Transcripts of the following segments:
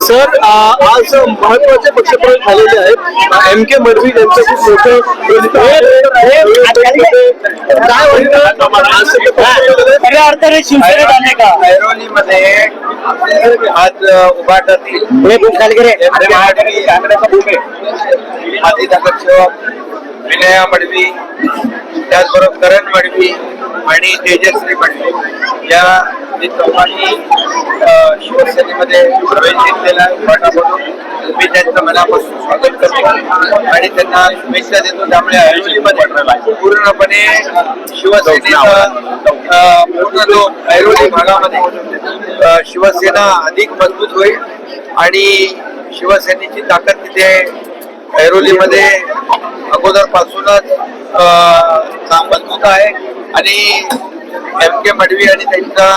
Sir आज महत्वाचे पक्षप्रवेश झालेले आहेत. एम.के. मडवी यांचं खूप मोठं काय वाटतं खऱ्या अर्थाने शिवसेनेत आले का? ऐरोलीमध्ये आज उभाटातील आधी नगरसेवक विनया मडवी, त्याचबरोबर करण मडवी आणि तेजश्री मडवी या चौघांनी शिवसेनेमध्ये प्रवेश घेतलेला आहे. उभाटामधून मी त्यांचं मनापासून स्वागत करतो आणि त्यांना शुभेच्छा देतो. त्यामुळे ऐरोलीमध्ये पूर्णपणे शिवसेनेचा पूर्ण जो ऐरोली भागामध्ये शिवसेना अधिक मजबूत होईल आणि शिवसेनेची ताकद तिथे ऐरोलीमध्ये अगोदरपासूनच मजबूत आहे आणि एम.के. मडवी आणि त्यांच्या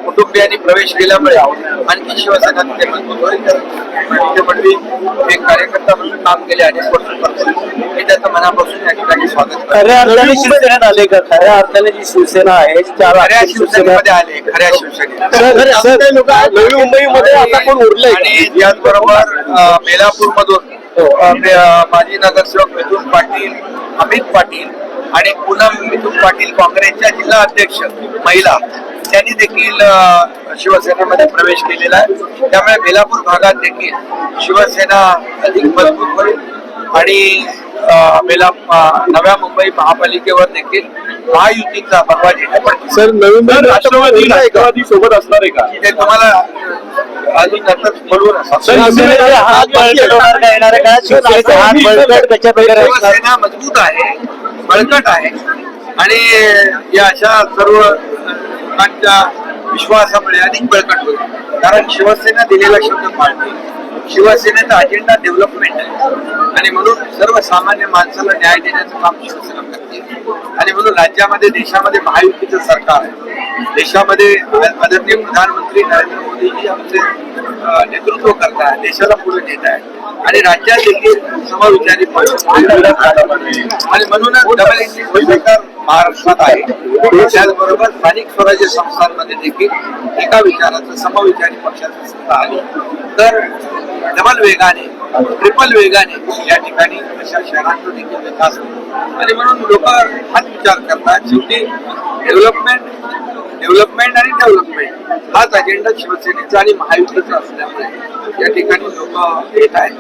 कुटुंबियांनी प्रवेश केल्यामुळे आणखी शिवसेना तिथे मजबूत होईल. एम.के. मडवी हे कार्यकर्ता म्हणून काम केले अनेक वर्ष करतो. मी त्याचं मनापासून या ठिकाणी स्वागत करतो. खऱ्या अर्थाने शिवसेनेत आले का? खऱ्या अर्थाने जी शिवसेना आहे खऱ्या शिवसेनेमध्ये आले. खऱ्या शिवसेनेत लोक नवी मुंबईमध्ये आता कोण उरले आणि त्याचबरोबर बेलापूर मधून माजी नगरसेवक मिथुन पाटील, अमित पाटील आणि पूनम मिथुन पाटील काँग्रेसच्या जिल्हा अध्यक्ष महिला त्यांनी देखील शिवसेनेमध्ये प्रवेश केलेला आहे. त्यामुळे बेलापूर भागात देखील शिवसेना अधिक मजबूत होईल आणि नव्या मुंबई महापालिकेवर देखील महायुतीचा परवा जिल्ह्यात सर नवी राष्ट्रवादी सोबत असणार आहे का ते तुम्हाला अजून नंतर बोलवून शिवसेना मजबूत आहे, बळकट आहे आणि या अशा सर्व लोकांच्या विश्वासामुळे अधिक बळकट होईल. कारण शिवसेना दिलेला शब्द पाळते. शिवसेनेचा अजेंडा डेव्हलपमेंट आहे आणि म्हणून सर्वसामान्य माणसाला न्याय देण्याचं काम शिवसेना करते आणि म्हणून राज्यामध्ये देशामध्ये महायुतीचं सरकार आहे. देशामध्ये आदरणीय प्रधानमंत्री नरेंद्र मोदीजी आमचे नेतृत्व करतात, देशाला पुढे नेत आहेत आणि राज्यात देखील समविचारी पक्ष आणि म्हणूनच डबल इंजिन सरकार महाराष्ट्रात आहे. त्याचबरोबर स्थानिक स्वराज्य संस्थांमध्ये देखील एका विचाराचं समविचारी पक्षाचं सत्ता आली तर डबल वेगाने ट्रिपल वेगाने या ठिकाणी अशा शहरांचा देखील विकास होतो आणि म्हणून लोक हाच विचार करतात. शेवटी डेव्हलपमेंट आणि डेव्हलपमेंट हाच अजेंडा शिवसेनेचा आणि महायुतीचा असल्यामुळे या ठिकाणी लोक येत आहेत.